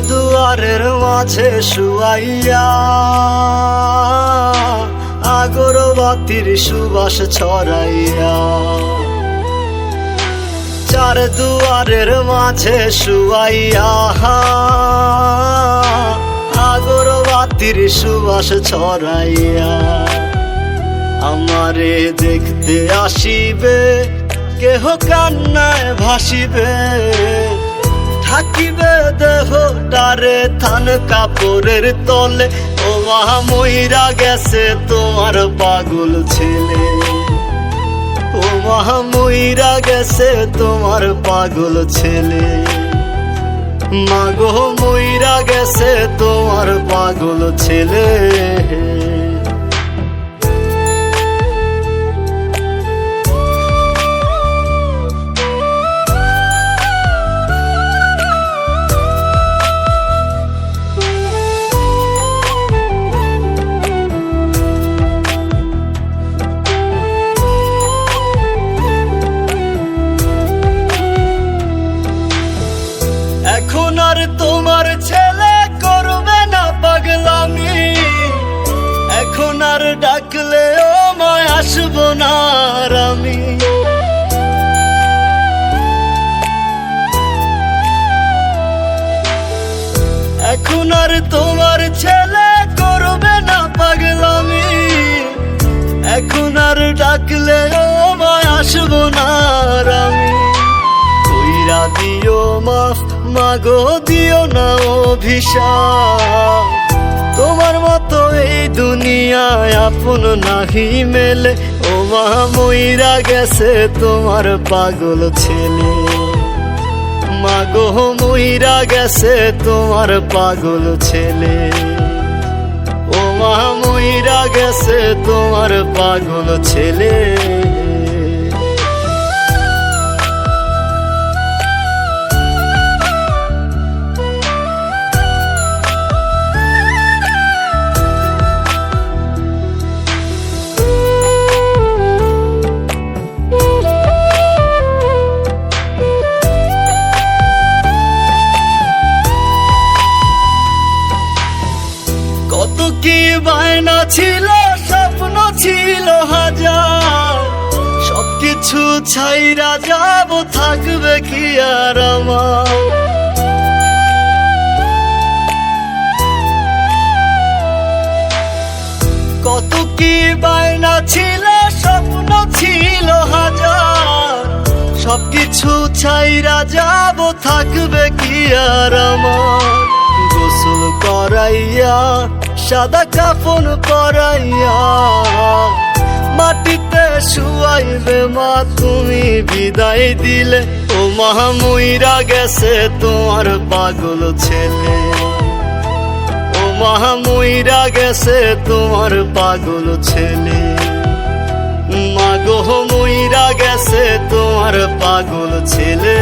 দুয়ারের মাঝে শুয়াইয়া আগরবাতির সুবাস ছড়াইয়া, চার দুয়ারের মাঝে শুয়াইয়া আগরবাতির সুবাস ছড়াইয়া, আমারে দেখতে আসিবে কেহ কান্নায় ভাসিবে, থাকিবে দেহটারে থান কাপড়ের তলে। ও মা মইরা গেছে তোমার পাগল ছেলে, ও মা মইরা গেছে তোমার পাগল ছেলে, মাগো মইরা গেছে তোমার পাগল ছেলে। এখন আর তোমার ছেলে করবে না পাগলামি, এখন আর ডাকলেও মায় আসবো না আর আমি। এখন আর তোমার ছেলে করবে না পাগলামি, এখন আর ডাকলেও মায় আসবো না আর আমি। কইরা দিও মাফ মাগো, দিও না অভিশাপ, তোমার মতো এই দুনিয়ায় আপন নাহি মেলে। ও মা মইরা গেছে তোমার পাগল ছেলে, মাগো মইরা গেছে তোমার পাগল ছেলে, ও মা মইরা গেছে তোমার পাগল ছেলে। কত কি বায়না ছিল, স্বপ্ন ছিল হাজার, সবকিছু ছাইরা যাব, থাকবে কি আর আমার। কত কি বায়না ছিল, স্বপ্ন ছিল হাজার, সবকিছু ছাইরা যাব, থাকবে কি আর আমার। গোসল করাইয়া সাদা কাফন পরাইয়া মাটিতে শুয়াইবে মা তুমি বিদায় দিলে। ও মা মইরা গেছে তোমার পাগল ছেলে, ও মা মইরা গেছে তোমার পাগল ছেলে, মাগো মইরা গেছে তোমার পাগল ছেলে।